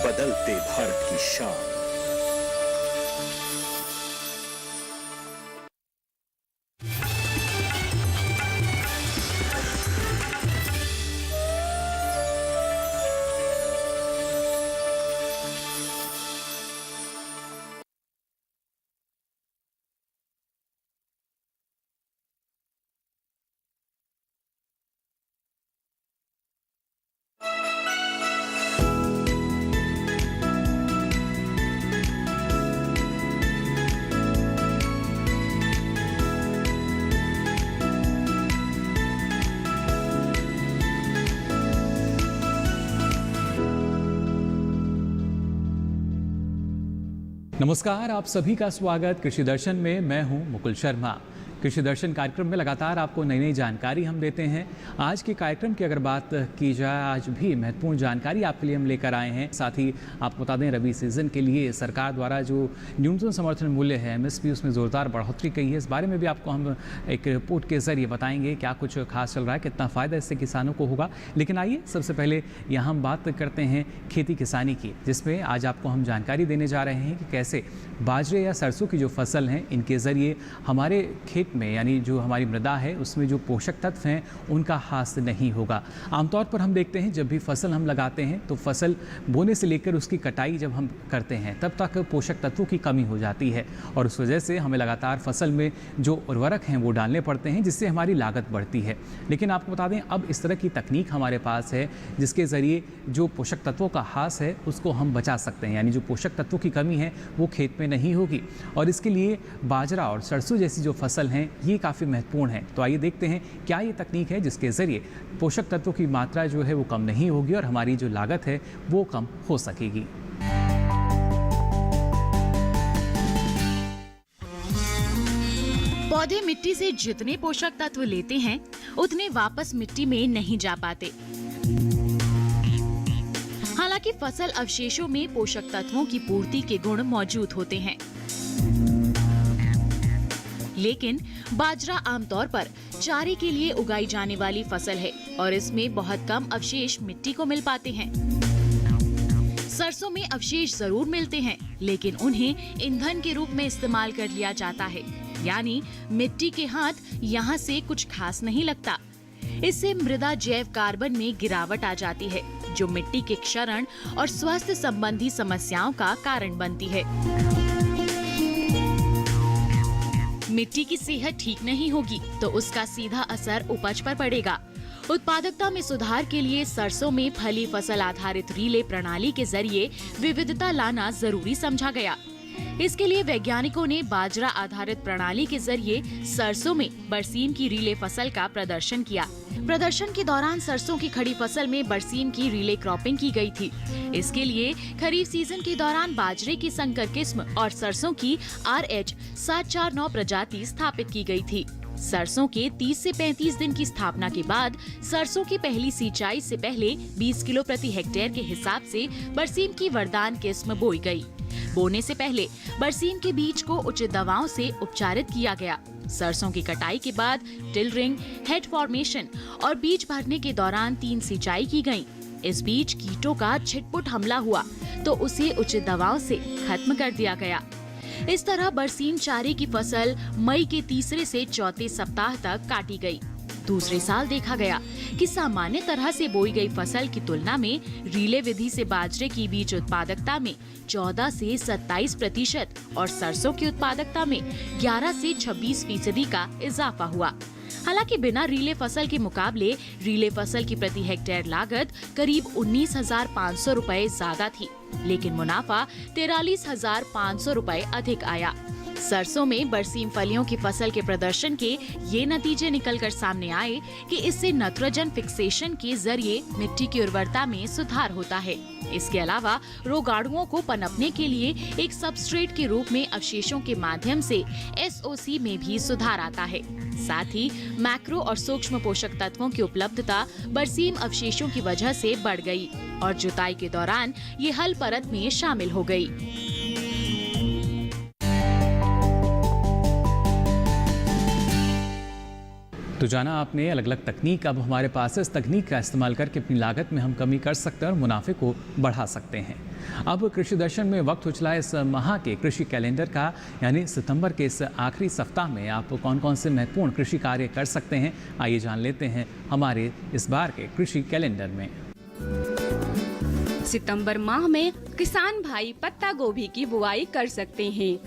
बदलते भारत की शान। नमस्कार, आप सभी का स्वागत कृषि दर्शन में। मैं हूं मुकुल शर्मा। कृषि दर्शन कार्यक्रम में लगातार आपको नई नई जानकारी हम देते हैं। आज के कार्यक्रम की अगर बात की जाए, आज भी महत्वपूर्ण जानकारी आपके लिए हम लेकर आए हैं। साथ ही आपको बता दें, रबी सीजन के लिए सरकार द्वारा जो न्यूनतम समर्थन मूल्य है MSP, उसमें ज़ोरदार बढ़ोतरी की है। इस बारे में भी आपको हम एक रिपोर्ट के जरिए बताएंगे क्या कुछ खास चल रहा है, कितना फ़ायदा इससे किसानों को होगा। लेकिन आइए सबसे पहले यहाँ हम बात करते हैं खेती किसानी की, जिसमें आज आपको हम जानकारी देने जा रहे हैं कि कैसे बाजरे या सरसों की जो फसल हैं, इनके ज़रिए हमारे खेत में, यानी जो हमारी मृदा है उसमें जो पोषक तत्व हैं उनका ह्रास नहीं होगा। आमतौर पर हम देखते हैं जब भी फसल हम लगाते हैं तो फसल बोने से लेकर उसकी कटाई जब हम करते हैं तब तक पोषक तत्वों की कमी हो जाती है और उस वजह से हमें लगातार फसल में जो उर्वरक हैं वो डालने पड़ते हैं, जिससे हमारी लागत बढ़ती है। लेकिन आपको बता दें, अब इस तरह की तकनीक हमारे पास है जिसके ज़रिए जो पोषक तत्वों का ह्रास है उसको हम बचा सकते हैं, यानी जो पोषक तत्वों की कमी है वो खेत में नहीं होगी। और इसके लिए बाजरा और सरसों जैसी जो फसल हैं ये काफ़ी महत्वपूर्ण है। तो आइए देखते हैं क्या ये तकनीक है जिसके ज़रिए पोषक तत्वों की मात्रा जो है वो कम नहीं होगी और हमारी जो लागत है वो कम हो सकेगी। पौधे मिट्टी से जितने पोषक तत्व लेते हैं उतने वापस मिट्टी में नहीं जा पाते। हालांकि फसल अवशेषों में पोषक तत्वों की पूर्ति के गुण मौजूद होते हैं, लेकिन बाजरा आमतौर पर चारे के लिए उगाई जाने वाली फसल है और इसमें बहुत कम अवशेष मिट्टी को मिल पाते हैं। सरसों में अवशेष जरूर मिलते हैं, लेकिन उन्हें ईंधन के रूप में इस्तेमाल कर लिया जाता है, यानी मिट्टी के हाथ यहाँ से कुछ खास नहीं लगता। इससे मृदा जैव कार्बन में गिरावट आ जाती है, जो मिट्टी के क्षरण और स्वास्थ्य संबंधी समस्याओं का कारण बनती है। मिट्टी की सेहत ठीक नहीं होगी तो उसका सीधा असर उपज पर पड़ेगा। उत्पादकता में सुधार के लिए सरसों में फली फसल आधारित रिले प्रणाली के जरिए विविधता लाना जरूरी समझा गया। इसके लिए वैज्ञानिकों ने बाजरा आधारित प्रणाली के जरिए सरसों में बरसीम की रिले फसल का प्रदर्शन किया। प्रदर्शन के दौरान सरसों की खड़ी फसल में बरसीम की रिले क्रॉपिंग की गई थी। इसके लिए खरीफ सीजन के दौरान बाजरे की संकर किस्म और सरसों की RH 749 प्रजाति स्थापित की गई थी। सरसों के 30 से 35 दिन की स्थापना के बाद सरसों की पहली सिंचाई से पहले 20 किलो प्रति हेक्टेयर के हिसाब से बरसीम की वरदान किस्म बोई गई। बोने से पहले बरसीम के बीज को उचित दवाओं से उपचारित किया गया। सरसों की कटाई के बाद टिलरिंग, हेड फॉर्मेशन और बीज भरने के दौरान 3 सिंचाई की गयी। इस बीच कीटों का छिटपुट हमला हुआ तो उसे उचित दवाओं से खत्म कर दिया गया। इस तरह बरसीम चारे की फसल मई के तीसरे से चौथे सप्ताह तक काटी गई। दूसरे साल देखा गया कि सामान्य तरह से बोई गई फसल की तुलना में रिले विधि से बाजरे की बीज उत्पादकता में 14 से 27% और सरसों की उत्पादकता में 11 से 26% का इजाफा हुआ। हालांकि बिना रिले फसल के मुकाबले रिले फसल की प्रति हेक्टेयर लागत करीब 19,500 रुपए ज्यादा थी, लेकिन मुनाफा 43,500 रुपए अधिक आया। सरसों में बरसीम फलियों की फसल के प्रदर्शन के ये नतीजे निकलकर सामने आए कि इससे नाइट्रोजन फिक्सेशन के जरिए मिट्टी की उर्वरता में सुधार होता है। इसके अलावा रोगाणुओं को पनपने के लिए एक सबस्ट्रेट के रूप में अवशेषों के माध्यम से SOC में भी सुधार आता है। साथ ही मैक्रो और सूक्ष्म पोषक तत्वों की उपलब्धता बरसीम अवशेषों की वजह से बढ़ गई और जुताई के दौरान ये हल परत में शामिल हो गई। तो जाना आपने अलग अलग तकनीक। अब हमारे पास इस तकनीक का इस्तेमाल करके अपनी लागत में हम कमी कर सकते हैं और मुनाफे को बढ़ा सकते हैं। अब कृषि दर्शन में वक्त हो चला इस माह के कृषि कैलेंडर का, यानी सितंबर के इस आखिरी सप्ताह में आप कौन कौन से महत्वपूर्ण कृषि कार्य कर सकते हैं, आइए जान लेते हैं हमारे इस बार के कृषि कैलेंडर में। सितंबर माह में किसान भाई पत्ता गोभी की बुआई कर सकते हैं।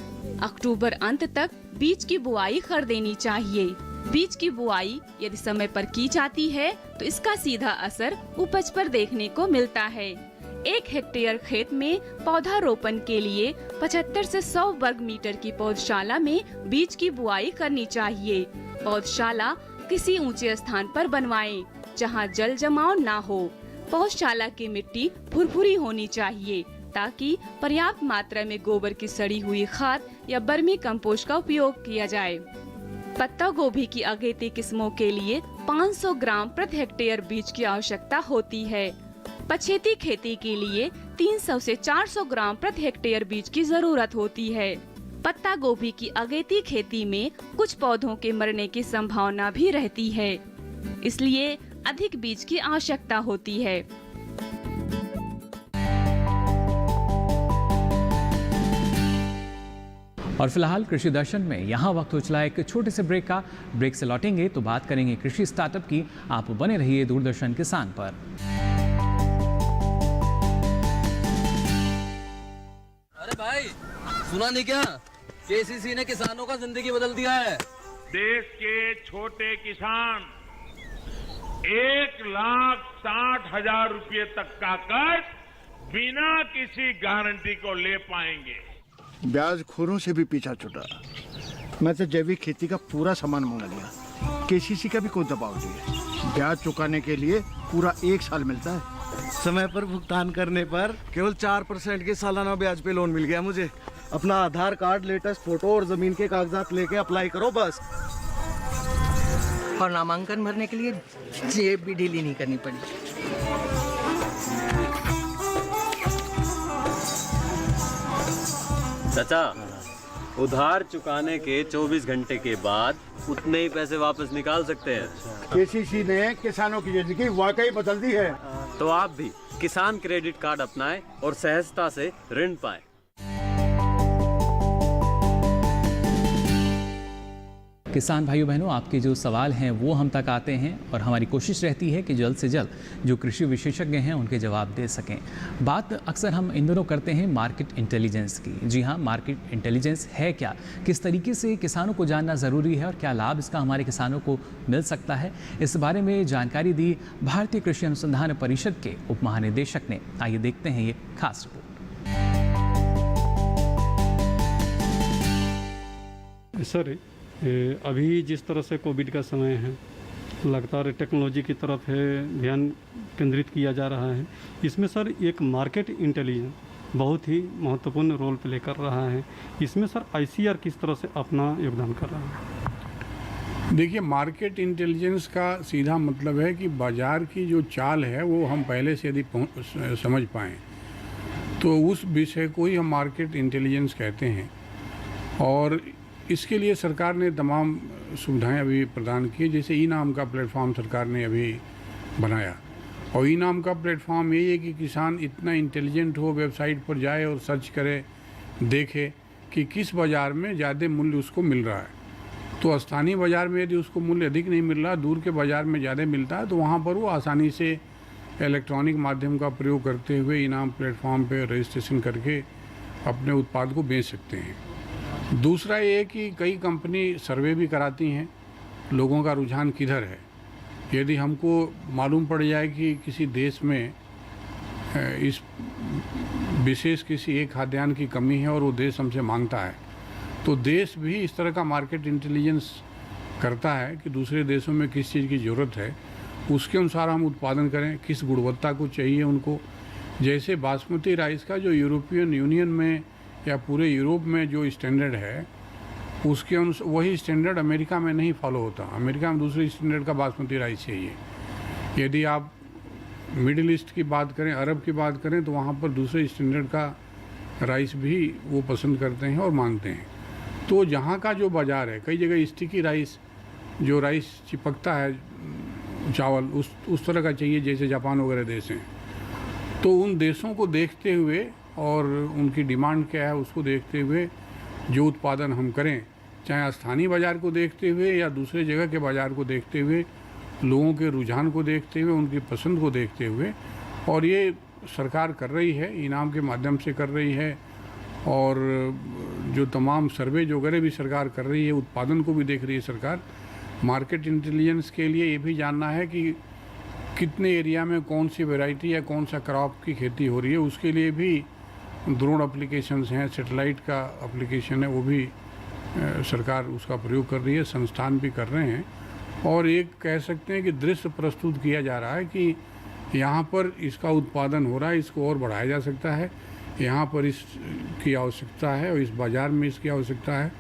अक्टूबर अंत तक बीज की बुआई कर देनी चाहिए। बीज की बुआई यदि समय पर की जाती है तो इसका सीधा असर उपज पर देखने को मिलता है। 1 हेक्टेयर खेत में पौधारोपण के लिए 75 से 100 वर्ग मीटर की पौधशाला में बीज की बुआई करनी चाहिए। पौधशाला किसी ऊंचे स्थान पर बनवाएं, जहां जल जमाव ना हो। पौधशाला की मिट्टी भुरभुरी होनी चाहिए ताकि पर्याप्त मात्रा में गोबर की सड़ी हुई खाद या बर्मी कंपोस्ट का उपयोग किया जाए। पत्ता गोभी की अगेती किस्मों के लिए 500 ग्राम प्रति हेक्टेयर बीज की आवश्यकता होती है। पछेती खेती के लिए 300 से 400 ग्राम प्रति हेक्टेयर बीज की जरूरत होती है। पत्ता गोभी की अगेती खेती में कुछ पौधों के मरने की संभावना भी रहती है, इसलिए अधिक बीज की आवश्यकता होती है। और फिलहाल कृषि दर्शन में यहाँ वक्त हो चला एक छोटे से ब्रेक का। ब्रेक से लौटेंगे तो बात करेंगे कृषि स्टार्टअप की। आप बने रहिए दूरदर्शन किसान पर। अरे भाई, सुना नहीं क्या? केसीसी ने किसानों का जिंदगी बदल दिया है। देश के छोटे किसान 1,60,000 रुपये तक का कर्ज बिना किसी गारंटी को ले पाएंगे। ब्याज खोरों से भी पीछा छुटा। मैं तो जैविक खेती का पूरा सामान मंगा लिया। केसीसी का भी कोई दबाव नहीं है। ब्याज चुकाने के लिए पूरा 1 साल मिलता है। समय पर भुगतान करने पर केवल 4% के सालाना ब्याज पे लोन मिल गया मुझे। अपना आधार कार्ड, लेटेस्ट फोटो और जमीन के कागजात लेके अप्लाई करो बस। और नामांकन भरने के लिए जेब भी ढीली नहीं करनी पड़ी। चाचा, उधार चुकाने के 24 घंटे के बाद उतने ही पैसे वापस निकाल सकते हैं। केसीसी ने किसानों की जिंदगी वाकई बदल दी है। तो आप भी किसान क्रेडिट कार्ड अपनाएं और सहजता से ऋण पाएं। किसान भाइयों बहनों, आपके जो सवाल हैं वो हम तक आते हैं और हमारी कोशिश रहती है कि जल्द से जल्द जो कृषि विशेषज्ञ हैं उनके जवाब दे सकें। बात अक्सर हम इन दोनों करते हैं मार्केट इंटेलिजेंस की। जी हाँ, मार्केट इंटेलिजेंस है क्या, किस तरीके से किसानों को जानना ज़रूरी है और क्या लाभ इसका हमारे किसानों को मिल सकता है, इस बारे में जानकारी दी भारतीय कृषि अनुसंधान परिषद के उप महानिदेशक ने। आइए देखते हैं ये खास रिपोर्ट। सर, अभी जिस तरह से कोविड का समय है, लगातार टेक्नोलॉजी की तरफ है ध्यान केंद्रित किया जा रहा है। इसमें सर एक मार्केट इंटेलिजेंस बहुत ही महत्वपूर्ण रोल प्ले कर रहा है। इसमें सर आईसीआर किस तरह से अपना योगदान कर रहा है? देखिए, मार्केट इंटेलिजेंस का सीधा मतलब है कि बाज़ार की जो चाल है वो हम पहले से यदि समझ पाएँ तो उस विषय को ही हम मार्केट इंटेलिजेंस कहते हैं। और इसके लिए सरकार ने तमाम सुविधाएं अभी प्रदान की। जैसे ई नाम का प्लेटफॉर्म सरकार ने अभी बनाया, और ई नाम का प्लेटफॉर्म यही है कि किसान इतना इंटेलिजेंट हो, वेबसाइट पर जाए और सर्च करे, देखे कि किस बाज़ार में ज़्यादा मूल्य उसको मिल रहा है। तो स्थानीय बाज़ार में यदि उसको मूल्य अधिक नहीं मिल रहा, दूर के बाज़ार में ज़्यादा मिलता है, तो वहाँ पर वो आसानी से इलेक्ट्रॉनिक माध्यम का प्रयोग करते हुए ई नाम प्लेटफॉर्म पर रजिस्ट्रेशन करके अपने उत्पाद को बेच सकते हैं। दूसरा ये कि कई कंपनी सर्वे भी कराती हैं लोगों का रुझान किधर है। यदि हमको मालूम पड़ जाए कि किसी देश में इस विशेष किसी एक खाद्यान्न की कमी है और वो देश हमसे मांगता है, तो देश भी इस तरह का मार्केट इंटेलिजेंस करता है कि दूसरे देशों में किस चीज़ की ज़रूरत है, उसके अनुसार हम उत्पादन करें, किस गुणवत्ता को चाहिए उनको। जैसे बासमती राइस का जो यूरोपियन यूनियन में या पूरे यूरोप में जो स्टैंडर्ड है, उसके अनुसार वही स्टैंडर्ड अमेरिका में नहीं फॉलो होता। अमेरिका में दूसरे स्टैंडर्ड का बासमती राइस चाहिए। यदि आप मिडिल ईस्ट की बात करें, अरब की बात करें, तो वहाँ पर दूसरे स्टैंडर्ड का राइस भी वो पसंद करते हैं और मांगते हैं। तो जहाँ का जो बाज़ार है, कई जगह स्टिकी राइस जो राइस चिपकता है चावल उस तरह का चाहिए जैसे जापान वगैरह देश हैं। तो उन देशों को देखते हुए और उनकी डिमांड क्या है उसको देखते हुए जो उत्पादन हम करें, चाहे स्थानीय बाज़ार को देखते हुए या दूसरे जगह के बाज़ार को देखते हुए, लोगों के रुझान को देखते हुए, उनकी पसंद को देखते हुए, और ये सरकार कर रही है, इनाम के माध्यम से कर रही है, और जो तमाम सर्वे वगैरह भी सरकार कर रही है, उत्पादन को भी देख रही है सरकार। मार्केट इंटेलिजेंस के लिए ये भी जानना है कि कितने एरिया में कौन सी वैरायटी या कौन सा क्रॉप की खेती हो रही है, उसके लिए भी ड्रोन एप्लीकेशंस हैं, सैटेलाइट का एप्लीकेशन है, वो भी सरकार उसका प्रयोग कर रही है, संस्थान भी कर रहे हैं। और एक कह सकते हैं कि दृश्य प्रस्तुत किया जा रहा है कि यहाँ पर इसका उत्पादन हो रहा है, इसको और बढ़ाया जा सकता है, यहाँ पर इसकी आवश्यकता है और इस बाज़ार में इसकी आवश्यकता है,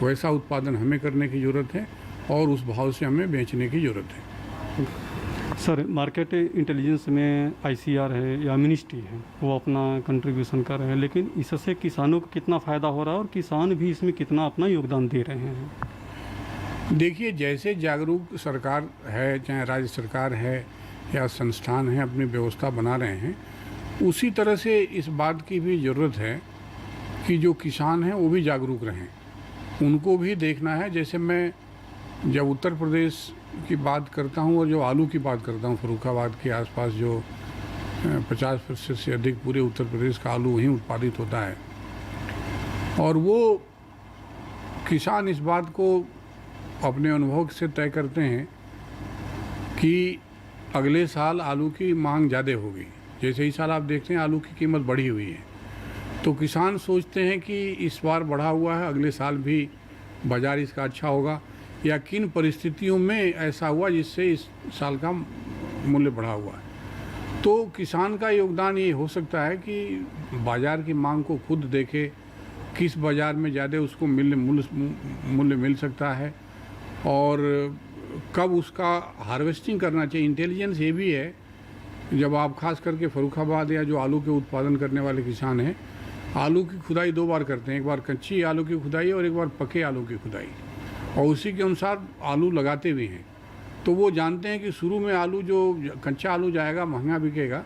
वैसा उत्पादन हमें करने की ज़रूरत है और उस भाव से हमें बेचने की ज़रूरत है। सर, मार्केट इंटेलिजेंस में ICR है या मिनिस्ट्री है, वो अपना कंट्रीब्यूशन कर रहे हैं, लेकिन इससे किसानों को कितना फ़ायदा हो रहा है और किसान भी इसमें कितना अपना योगदान दे रहे हैं? देखिए, जैसे जागरूक सरकार है, चाहे राज्य सरकार है या संस्थान है, अपनी व्यवस्था बना रहे हैं, उसी तरह से इस बात की भी ज़रूरत है कि जो किसान हैं वो भी जागरूक रहें, उनको भी देखना है। जैसे मैं जब उत्तर प्रदेश की बात करता हूँ और जो आलू की बात करता हूँ, फर्रुखाबाद के आसपास जो 50% से अधिक पूरे उत्तर प्रदेश का आलू वहीं उत्पादित होता है, और वो किसान इस बात को अपने अनुभव से तय करते हैं कि अगले साल आलू की मांग ज़्यादा होगी। जैसे इस साल आप देखते हैं आलू की कीमत बढ़ी हुई है, तो किसान सोचते हैं कि इस बार बढ़ा हुआ है, अगले साल भी बाज़ार इसका अच्छा होगा, या किन परिस्थितियों में ऐसा हुआ जिससे इस साल का मूल्य बढ़ा हुआ है। तो किसान का योगदान ये हो सकता है कि बाज़ार की मांग को खुद देखे, किस बाज़ार में ज़्यादा उसको मूल्य मिल सकता है और कब उसका हार्वेस्टिंग करना चाहिए। इंटेलिजेंस ये भी है, जब आप खास करके फर्रुखाबाद या जो आलू के उत्पादन करने वाले किसान हैं, आलू की खुदाई 2 बार करते हैं, एक बार कच्ची आलू की खुदाई और एक बार पके आलू की खुदाई, और उसी के अनुसार आलू लगाते भी हैं। तो वो जानते हैं कि शुरू में आलू जो कच्चा आलू जाएगा महंगा बिकेगा,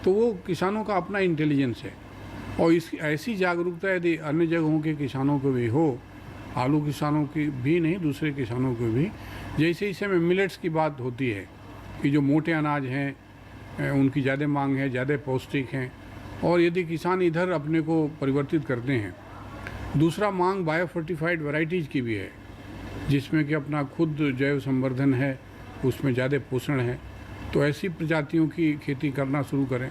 तो वो किसानों का अपना इंटेलिजेंस है। और इस ऐसी जागरूकता यदि अन्य जगहों के किसानों को भी हो, आलू किसानों की भी नहीं, दूसरे किसानों को भी, जैसे इस समय मिलेट्स की बात होती है कि जो मोटे अनाज हैं उनकी ज़्यादा मांग है, ज़्यादा पौष्टिक हैं, और यदि किसान इधर अपने को परिवर्तित करते हैं। दूसरा मांग बायोफर्टिफाइड वैरायटीज़ की भी है, जिसमें कि अपना खुद जैव संवर्धन है, उसमें ज़्यादा पोषण है, तो ऐसी प्रजातियों की खेती करना शुरू करें।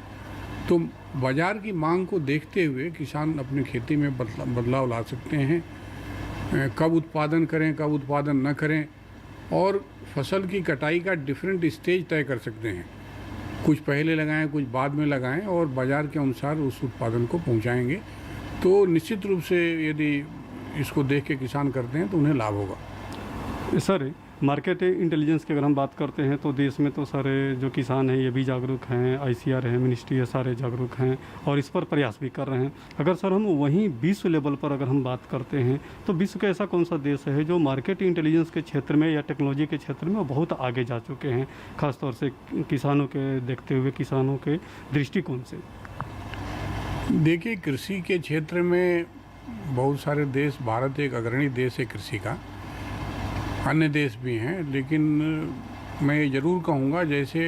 तो बाज़ार की मांग को देखते हुए किसान अपनी खेती में बदलाव ला सकते हैं, कब उत्पादन करें, कब उत्पादन न करें, और फसल की कटाई का डिफरेंट स्टेज तय कर सकते हैं, कुछ पहले लगाएं, कुछ बाद में लगाएं, और बाज़ार के अनुसार उस उत्पादन को पहुंचाएंगे। तो निश्चित रूप से यदि इसको देख के किसान करते हैं तो उन्हें लाभ होगा। सर, मार्केट इंटेलिजेंस की अगर हम बात करते हैं तो देश में तो सारे जो किसान हैं ये भी जागरूक हैं, ICR है, मिनिस्ट्री है, सारे जागरूक हैं और इस पर प्रयास भी कर रहे हैं। अगर सर हम वहीं विश्व लेवल पर अगर हम बात करते हैं तो विश्व का ऐसा कौन सा देश है जो मार्केट इंटेलिजेंस के क्षेत्र में या टेक्नोलॉजी के क्षेत्र में बहुत आगे जा चुके हैं, ख़ासतौर से किसानों के देखते हुए, किसानों के दृष्टिकोण से? देखिए, कृषि के क्षेत्र में बहुत सारे देश, भारत एक अग्रणी देश है कृषि का, अन्य देश भी हैं, लेकिन मैं ये ज़रूर कहूँगा जैसे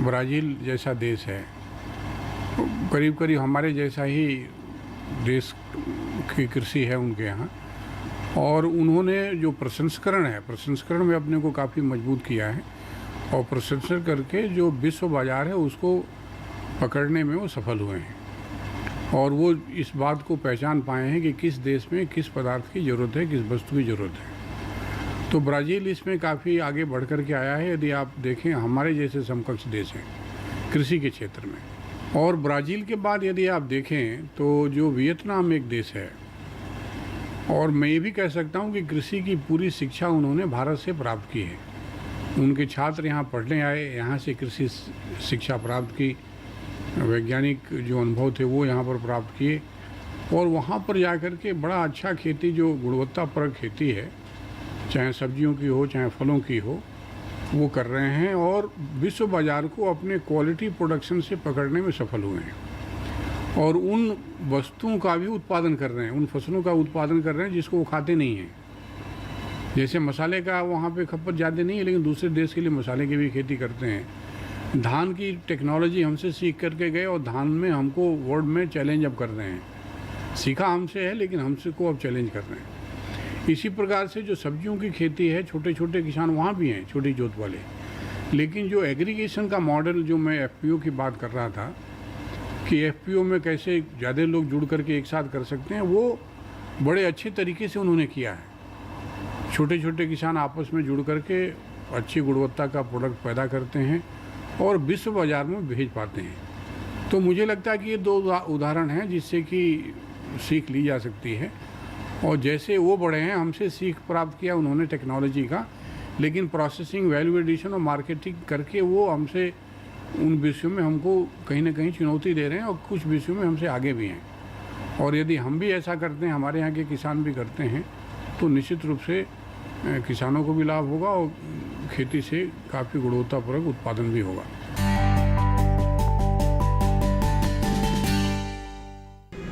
ब्राज़ील जैसा देश है, करीब करीब हमारे जैसा ही देश की कृषि है उनके यहाँ, और उन्होंने जो प्रसंस्करण में अपने को काफ़ी मजबूत किया है, और प्रसंस्करण करके जो विश्व बाज़ार है उसको पकड़ने में वो सफल हुए हैं, और वो इस बात को पहचान पाए हैं कि किस देश में किस पदार्थ की ज़रूरत है, किस वस्तु की ज़रूरत है। तो ब्राज़ील इसमें काफ़ी आगे बढ़ कर के आया है। यदि आप देखें, हमारे जैसे समकक्ष देश हैं कृषि के क्षेत्र में। और ब्राज़ील के बाद यदि आप देखें तो जो वियतनाम एक देश है, और मैं ये भी कह सकता हूँ कि कृषि की पूरी शिक्षा उन्होंने भारत से प्राप्त की है। उनके छात्र यहाँ पढ़ने आए, यहाँ से कृषि शिक्षा प्राप्त की, वैज्ञानिक जो अनुभव थे वो यहाँ पर प्राप्त किए, और वहाँ पर जाकर के बड़ा अच्छा खेती, जो गुणवत्तापरक खेती है, चाहे सब्जियों की हो चाहे फलों की हो, वो कर रहे हैं और विश्व बाजार को अपने क्वालिटी प्रोडक्शन से पकड़ने में सफल हुए हैं और उन वस्तुओं का भी उत्पादन कर रहे हैं, उन फसलों का उत्पादन कर रहे हैं जिसको वो खाते नहीं हैं। जैसे मसाले का वहाँ पे खपत ज़्यादा नहीं है, लेकिन दूसरे देश के लिए मसाले की भी खेती करते हैं। धान की टेक्नोलॉजी हमसे सीख करके गए और धान में हमको वर्ल्ड में चैलेंज अब कर रहे हैं। सीखा हमसे है लेकिन हमसे को अब चैलेंज कर रहे हैं। इसी प्रकार से जो सब्जियों की खेती है, छोटे छोटे किसान वहाँ भी हैं, छोटी जोत वाले, लेकिन जो एग्रीगेशन का मॉडल जो मैं एफपीओ की बात कर रहा था कि एफपीओ में कैसे ज़्यादा लोग जुड़ करके एक साथ कर सकते हैं, वो बड़े अच्छे तरीके से उन्होंने किया है। छोटे छोटे किसान आपस में जुड़ करके अच्छी गुणवत्ता का प्रोडक्ट पैदा करते हैं और विश्व बाजार में भेज पाते हैं। तो मुझे लगता है कि ये 2 उदाहरण हैं जिससे कि सीख ली जा सकती है। और जैसे वो बड़े हैं, हमसे सीख प्राप्त किया उन्होंने टेक्नोलॉजी का, लेकिन प्रोसेसिंग, वैल्यू एडिशन और मार्केटिंग करके वो हमसे उन विषयों में हमको कहीं ना कहीं चुनौती दे रहे हैं और कुछ विषयों में हमसे आगे भी हैं। और यदि हम भी ऐसा करते हैं, हमारे यहाँ के किसान भी करते हैं, तो निश्चित रूप से किसानों को भी लाभ होगा और खेती से काफ़ी गुणवत्तापूर्वक उत्पादन भी होगा।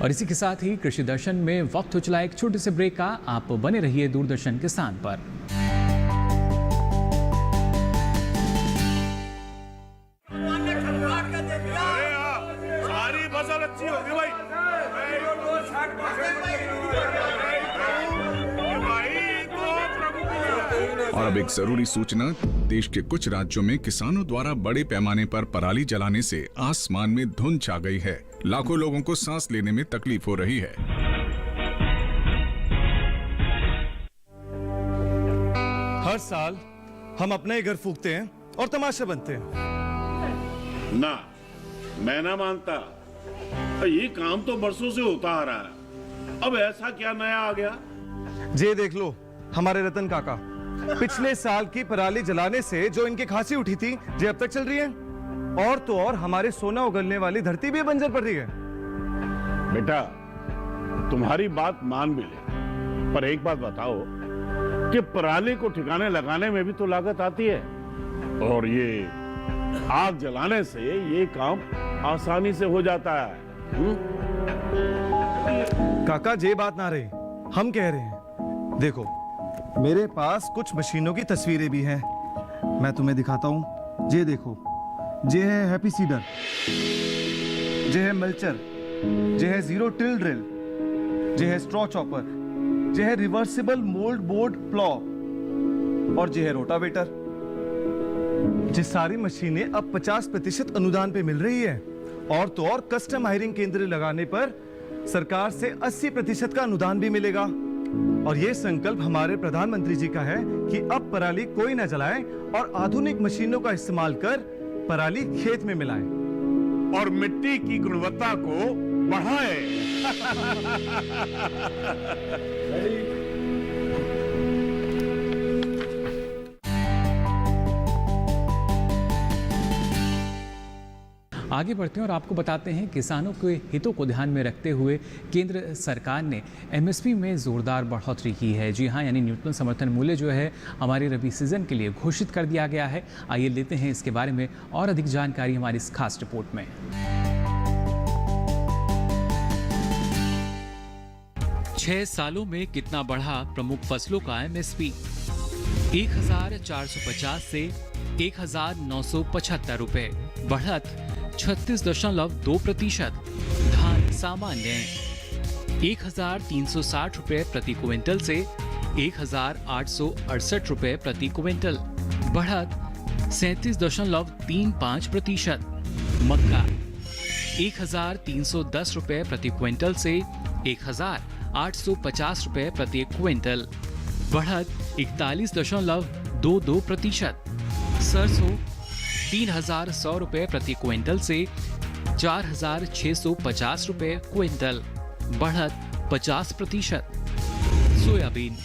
और इसी के साथ ही कृषि दर्शन में वक्त हो चला एक छोटे से ब्रेक का। आप बने रहिए दूरदर्शन किसान पर। सारी फसल अच्छी होगी भाई। और अब एक जरूरी सूचना, देश के कुछ राज्यों में किसानों द्वारा बड़े पैमाने पर पराली जलाने से आसमान में धुंध छा गई है। लाखों लोगों को सांस लेने में तकलीफ हो रही है। हर साल हम अपने ही घर फूंकते हैं और तमाशे बनते हैं। ना, मैं ना मानता। ये काम तो बरसों से होता आ रहा है, अब ऐसा क्या नया आ गया? ये देख लो, हमारे रतन काका, पिछले साल की पराली जलाने से जो इनकी खांसी उठी थी, ये अब तक चल रही है। और तो और हमारे सोना उगलने वाली धरती भी बंजर पड़ रही है। बेटा, तुम्हारी बात मान भी ले, पर एक बात बताओ कि पराली को ठिकाने लगाने में भी तो लागत आती है, और ये आग जलाने से ये काम आसानी से हो जाता है। काका, ये बात ना रही, हम कह रहे हैं। देखो, मेरे पास कुछ मशीनों की तस्वीरें भी हैं, मैं तुम्हें दिखाता हूं। ये देखो, ये है हैप्पी सीडर, ये है मल्चर, ये है जीरो टिल ड्रिल, ये है स्ट्रॉ चॉपर, ये है रिवर्सिबल मोल्ड बोर्ड प्लॉ और ये है रोटावेटर। ये सारी मशीनें अब 50% अनुदान पे मिल रही है। और तो और कस्टम हायरिंग केंद्र लगाने पर सरकार से 80% का अनुदान भी मिलेगा। और ये संकल्प हमारे प्रधानमंत्री जी का है कि अब पराली कोई न जलाए और आधुनिक मशीनों का इस्तेमाल कर पराली खेत में मिलाएं और मिट्टी की गुणवत्ता को बढ़ाएं। आगे बढ़ते हैं और आपको बताते हैं किसानों के हितों को ध्यान में रखते हुए केंद्र सरकार ने एमएसपी में जोरदार बढ़ोतरी की है। जी हाँ, यानी न्यूनतम समर्थन मूल्य जो है हमारे रबी सीजन के लिए घोषित कर दिया गया है। आइए लेते हैं इसके बारे में और अधिक जानकारी हमारी इस खास रिपोर्ट में। 6 सालों में कितना बढ़ा प्रमुख फसलों का एमएसपी? 1450 से 1975 रुपए, बढ़त 36.2%। धान सामान्य 1360 रुपए प्रति क्विंटल से 1868 रुपए प्रति क्विंटल, बढ़त 37.35%। मक्का 1310 रुपए प्रति क्विंटल से 1850 रुपए प्रति क्विंटल, बढ़त 41.22%। सरसों 3100 रुपए प्रति क्विंटल से 4650 रुपए क्विंटल, बढ़त 50%। सोयाबीन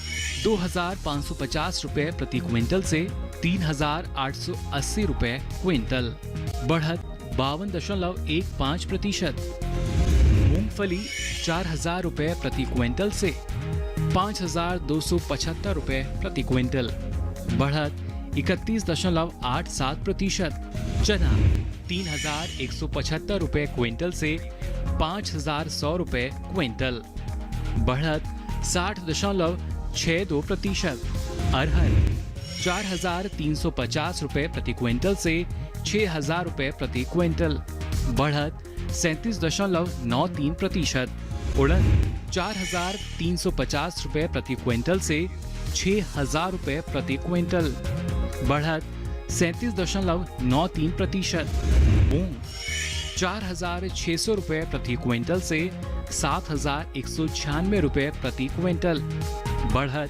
2550 रुपए प्रति क्विंटल से 3880 रुपए क्विंटल, बढ़त 52.15%। मूंगफली 4000 रुपए प्रति क्विंटल से 5,275 रुपए प्रति क्विंटल, बढ़त 31.87%। चना 3,175 रुपए क्विंटल से 5,100 रुपए क्विंटल, बढ़त 60.62%। अरहर 4,350 रुपए प्रति क्विंटल से 6,000 रुपए प्रति क्विंटल, बढ़त 37.93%। उड़द 4,350 रुपए प्रति क्विंटल से 6,000 रुपए प्रति क्विंटल, बढ़त 37.93%। मूंग 4,600 रुपए प्रति क्विंटल से 7,196 रुपए प्रति क्विंटल, बढ़त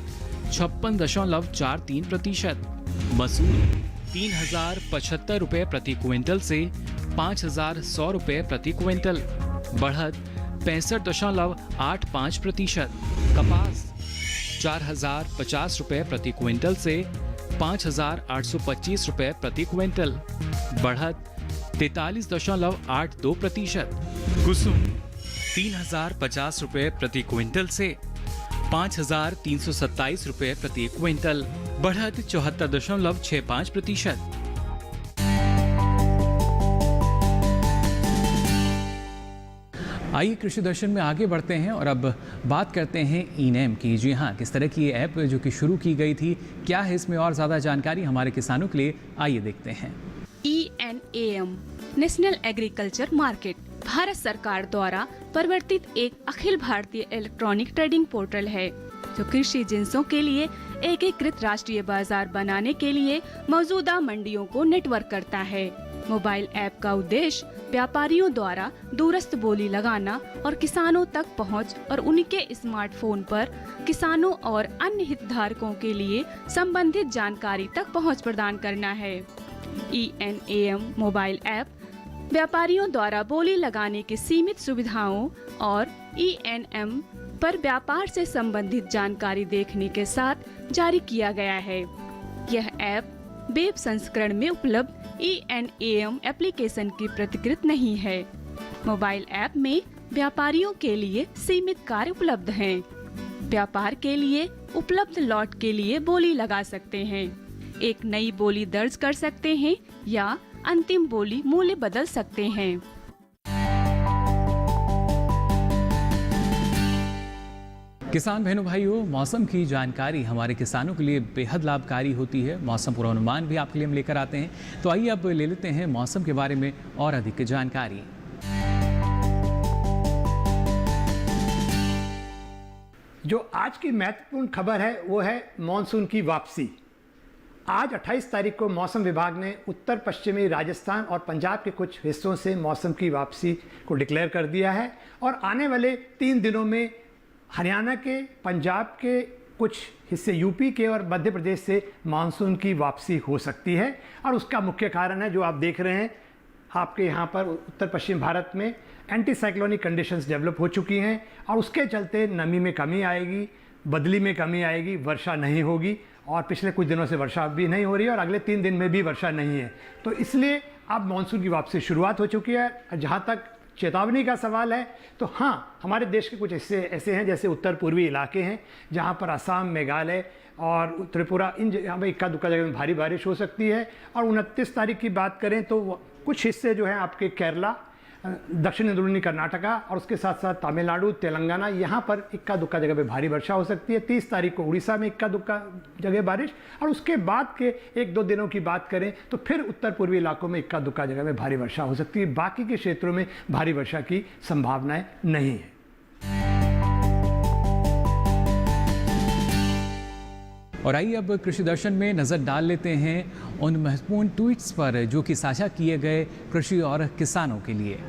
56.43%। मसूर 3,075 रुपए प्रति क्विंटल से 5,100 रुपए प्रति क्विंटल, बढ़त 65.85%। कपास 4,050 रुपए प्रति क्विंटल से 5,825 रुपए प्रति क्विंटल, बढ़त 43.82%। कुसुम 3,050 रुपए प्रति क्विंटल से 5,327 रुपए प्रति क्विंटल, बढ़त 74.65%। आइए कृषि दर्शन में आगे बढ़ते हैं और अब बात करते हैं ई-नैम की। जी हाँ, किस तरह की ये ऐप जो कि शुरू की गई थी, क्या है इसमें और ज़्यादा जानकारी हमारे किसानों के लिए, आइए देखते हैं। ENAM national agriculture market Bharat सरकार द्वारा प्रवर्तित एक Akhil Bharatiya electronic trading portal है जो कृषि जिंसों के लिए एकीकृत राष्ट्रीय बाजार बनाने के लिए मौजूदा मंडियों को नेटवर्क करता है। मोबाइल ऐप का उद्देश्य व्यापारियों द्वारा दूरस्थ बोली लगाना और किसानों तक पहुंच और उनके स्मार्टफोन पर किसानों और अन्य हितधारकों के लिए संबंधित जानकारी तक पहुंच प्रदान करना है। ENAM मोबाइल ऐप व्यापारियों द्वारा बोली लगाने की सीमित सुविधाओं और ENAM पर व्यापार से संबंधित जानकारी देखने के साथ जारी किया गया है। यह ऐप वेब संस्करण में उपलब्ध ENAM एप्लीकेशन की प्रतिकृत नहीं है। मोबाइल ऐप में व्यापारियों के लिए सीमित कार्य उपलब्ध हैं। व्यापार के लिए उपलब्ध लॉट के लिए बोली लगा सकते हैं, एक नई बोली दर्ज कर सकते हैं या अंतिम बोली मूल्य बदल सकते हैं। किसान बहनों भाइयों, मौसम की जानकारी हमारे किसानों के लिए बेहद लाभकारी होती है। मौसम पूर्वानुमान भी आपके लिए हम लेकर आते हैं, तो आइए अब ले लेते हैं मौसम के बारे में और अधिक जानकारी। जो आज की महत्वपूर्ण खबर है वो है मॉनसून की वापसी। आज 28 तारीख को मौसम विभाग ने उत्तर पश्चिमी राजस्थान और पंजाब के कुछ हिस्सों से मौसम की वापसी को डिक्लेयर कर दिया है और आने वाले 3 दिनों में हरियाणा के, पंजाब के, कुछ हिस्से यूपी के और मध्य प्रदेश से मानसून की वापसी हो सकती है। और उसका मुख्य कारण है जो आप देख रहे हैं, आपके यहाँ पर उत्तर पश्चिम भारत में एंटी साइक्लोनिक कंडीशंस डेवलप हो चुकी हैं और उसके चलते नमी में कमी आएगी, बदली में कमी आएगी, वर्षा नहीं होगी और पिछले कुछ दिनों से वर्षा भी नहीं हो रही है और अगले 3 दिन में भी वर्षा नहीं है। तो इसलिए अब मानसून की वापसी शुरुआत हो चुकी है। जहाँ तक चेतावनी का सवाल है तो हाँ, हमारे देश के कुछ हिस्से ऐसे हैं जैसे उत्तर पूर्वी इलाके हैं जहाँ पर असम, मेघालय और त्रिपुरा, इन यहाँ पर इक्का दुक्का जगह में भारी बारिश हो सकती है। और 29 तारीख की बात करें तो कुछ हिस्से जो हैं आपके केरला, दक्षिण अंदरूनी कर्नाटका और उसके साथ साथ तमिलनाडु, तेलंगाना, यहाँ पर इक्का दुक्का जगह पे भारी वर्षा हो सकती है। 30 तारीख को उड़ीसा में इक्का दुक्का जगह बारिश और उसके बाद के 1-2 दिनों की बात करें तो फिर उत्तर पूर्वी इलाकों में इक्का दुक्का जगह में भारी वर्षा हो सकती है। बाकी के क्षेत्रों में भारी वर्षा की संभावनाएं नहीं है। और आइए अब कृषि दर्शन में नज़र डाल लेते हैं उन महत्वपूर्ण ट्वीट्स पर जो कि साझा किए गए कृषि और किसानों के लिए।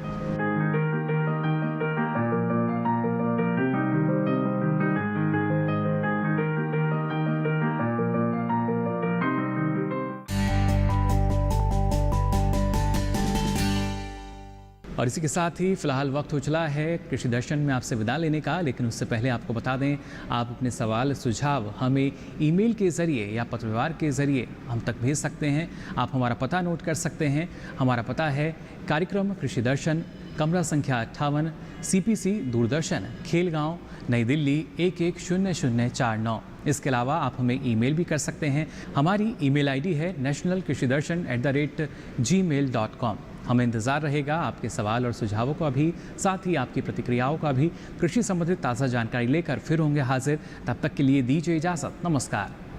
और इसी के साथ ही फिलहाल वक्त हो चला है कृषि दर्शन में आपसे विदा लेने का, लेकिन उससे पहले आपको बता दें आप अपने सवाल सुझाव हमें ईमेल के ज़रिए या पत्र व्यवहार के ज़रिए हम तक भेज सकते हैं। आप हमारा पता नोट कर सकते हैं। हमारा पता है कार्यक्रम कृषि दर्शन, कमरा संख्या 58, CPC दूरदर्शन, खेलगांव, नई दिल्ली 110049। इसके अलावा आप हमें ईमेल भी कर सकते हैं। हमारी ईमेल आईडी है nationalkrishidarshan@gmail.com। हमें इंतज़ार रहेगा आपके सवाल और सुझावों का भी, साथ ही आपकी प्रतिक्रियाओं का भी। कृषि संबंधित ताज़ा जानकारी लेकर फिर होंगे हाजिर। तब तक के लिए दीजिए इजाज़त। नमस्कार।